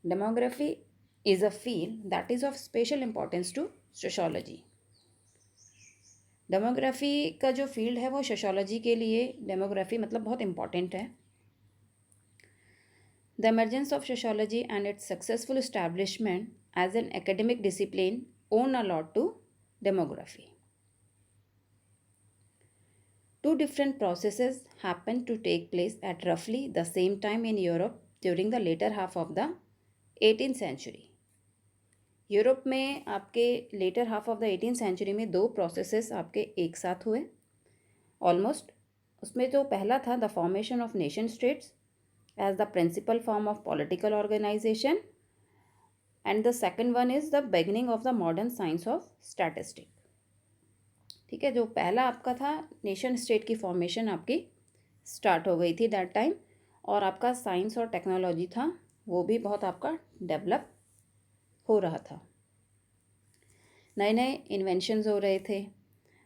Demography is a field that is of special importance to sociology. Demography का जो field है वो sociology के लिए डेमोग्राफी मतलब बहुत इम्पॉर्टेंट है. The emergence of sociology and its successful establishment as an academic discipline owe a lot to demography. Two different processes happened to take place at roughly the same time in Europe during the later half of the 18th century. Europe में आपके latter half of the 18th century में दो processes आपके एक साथ हुए almost. उसमें जो पहला था the formation of nation states as the principal form of political organisation and the second one is the beginning of the modern science of statistic. ठीक है, जो पहला आपका था नेशन स्टेट की फॉर्मेशन आपकी स्टार्ट हो गई थी दैट टाइम, और आपका साइंस और टेक्नोलॉजी था वो भी बहुत आपका डेवलप हो रहा था. नए नए इन्वेंशंस हो रहे थे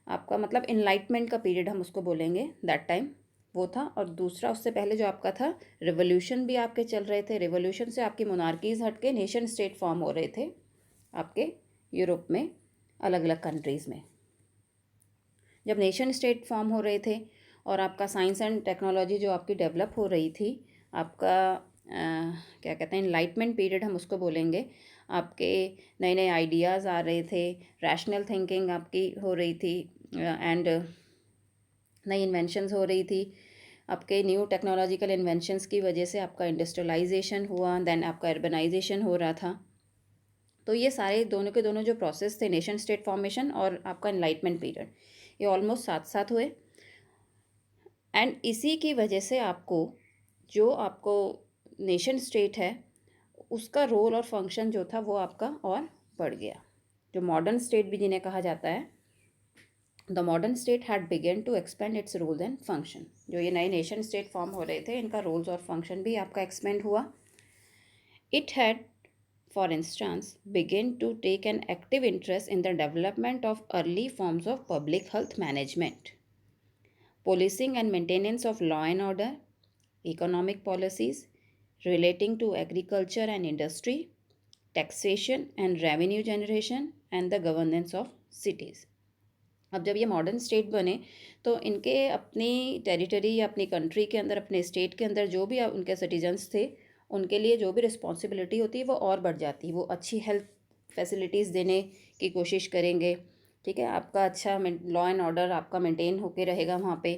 आपका, मतलब इनलाइटमेंट का पीरियड हम उसको बोलेंगे दैट टाइम वो था. और दूसरा उससे पहले जो आपका था रिवोल्यूशन भी आपके चल रहे थे. रिवोल्यूशन से आपकी मोनार्कीज़ हट के नेशन स्टेट फॉर्म हो रहे थे आपके यूरोप में अलग अलग कंट्रीज़ में. जब नेशन स्टेट फॉर्म हो रहे थे और आपका साइंस एंड टेक्नोलॉजी जो आपकी डेवलप हो रही थी, आपका क्या कहते हैं इनलाइटमेंट पीरियड हम उसको बोलेंगे. आपके नए नए आइडियाज़ आ रहे थे, रैशनल थिंकिंग आपकी हो रही थी एंड नई इन्वेंशंस हो रही थी. आपके न्यू टेक्नोलॉजिकल इन्वेंशंस की वजह से आपका इंडस्ट्रियलाइजेशन हुआ, देन आपका अर्बनाइजेशन हो रहा था. तो ये सारे दोनों के दोनों जो प्रोसेस थे नेशन स्टेट फॉर्मेशन और आपका इनलाइटमेंट पीरियड, ये ऑलमोस्ट साथ साथ हुए. एंड इसी की वजह से आपको जो आपको नेशन स्टेट है उसका रोल और फंक्शन जो था वो आपका और बढ़ गया. जो मॉडर्न स्टेट भी जिन्हें कहा जाता है, the modern state had begun to expand its role and function. जो ये नए नेशन स्टेट फॉर्म हो रहे थे इनका रोल्स और फंक्शन भी आपका एक्सपेंड हुआ. It had for instance, begin to take an active interest in the development of early forms of public health management, policing and maintenance of law and order, economic policies relating to agriculture and industry, taxation and revenue generation, and the governance of cities. अब जब ये modern state बने तो इनके अपनी territory या अपनी country के अंदर, अपने स्टेट के अंदर जो भी उनके सिटीजन्स थे उनके लिए जो भी रिस्पॉन्सिबिलिटी होती है वो और बढ़ जाती है. वो अच्छी हेल्थ फैसिलिटीज़ देने की कोशिश करेंगे. ठीक है, आपका अच्छा लॉ एंड ऑर्डर आपका मेंटेन होके रहेगा वहाँ पे.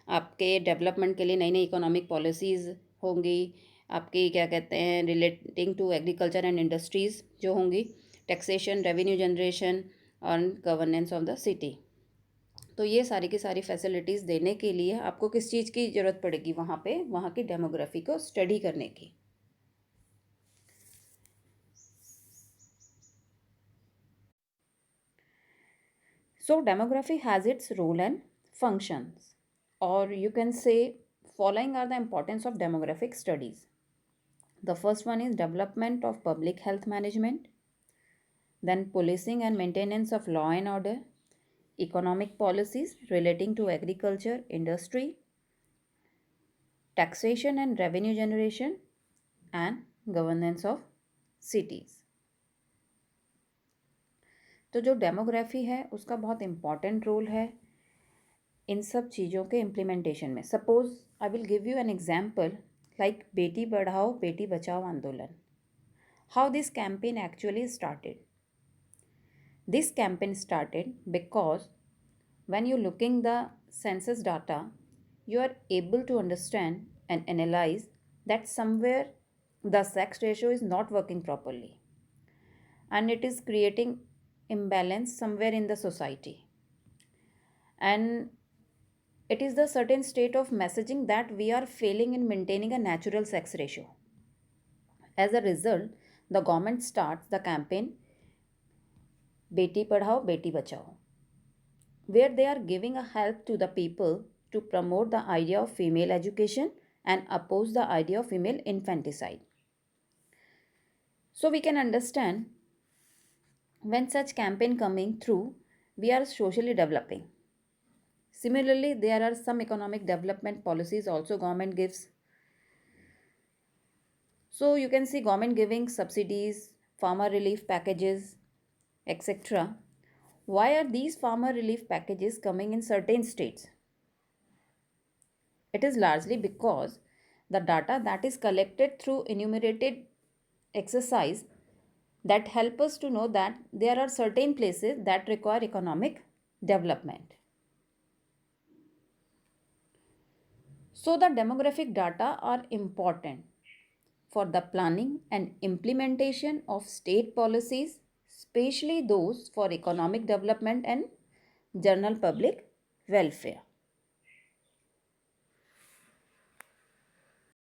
आपके डेवलपमेंट के लिए नई नई इकोनॉमिक पॉलिसीज़ होंगी आपकी, क्या कहते हैं relating to agriculture and industries जो होंगी, टैक्सेशन, रेवेन्यू जनरेशन और गवर्नेंस ऑफ द सिटी. तो ये सारी की सारी फैसिलिटीज़ देने के लिए आपको किस चीज़ की ज़रूरत पड़ेगी वहाँ पे, वहाँ की डेमोग्राफी को स्टडी करने की. So demography has its role and functions, or you can say following are the importance of demographic studies. The first one is development of public health management, then policing and maintenance of law and order, economic policies relating to agriculture, industry, taxation and revenue generation, and governance of cities. तो जो demography है उसका बहुत important role है इन सब चीज़ों के implementation में. Suppose I will give you an example like Beti Padhao Beti Bachao आंदोलन. How this campaign actually started. This campaign started because when you're looking the census data, you are able to understand and analyze that somewhere the sex ratio is not working properly and it is creating imbalance somewhere in the society, and it is the certain state of messaging that we are failing in maintaining a natural sex ratio. As a result, the government starts the campaign Beti Padhao Beti Bachao, where they are giving a help to the people to promote the idea of female education and oppose the idea of female infanticide. So we can understand when such campaign coming through, we are socially developing. Similarly, there are some economic development policies also government gives. So you can see government giving subsidies, farmer relief packages, etc. Why are these farmer relief packages coming in certain states? It is largely because the data that is collected through enumerated exercise that help us to know that there are certain places that require economic development. So the demographic data are important for the planning and implementation of state policies, especially those for economic development and general public welfare.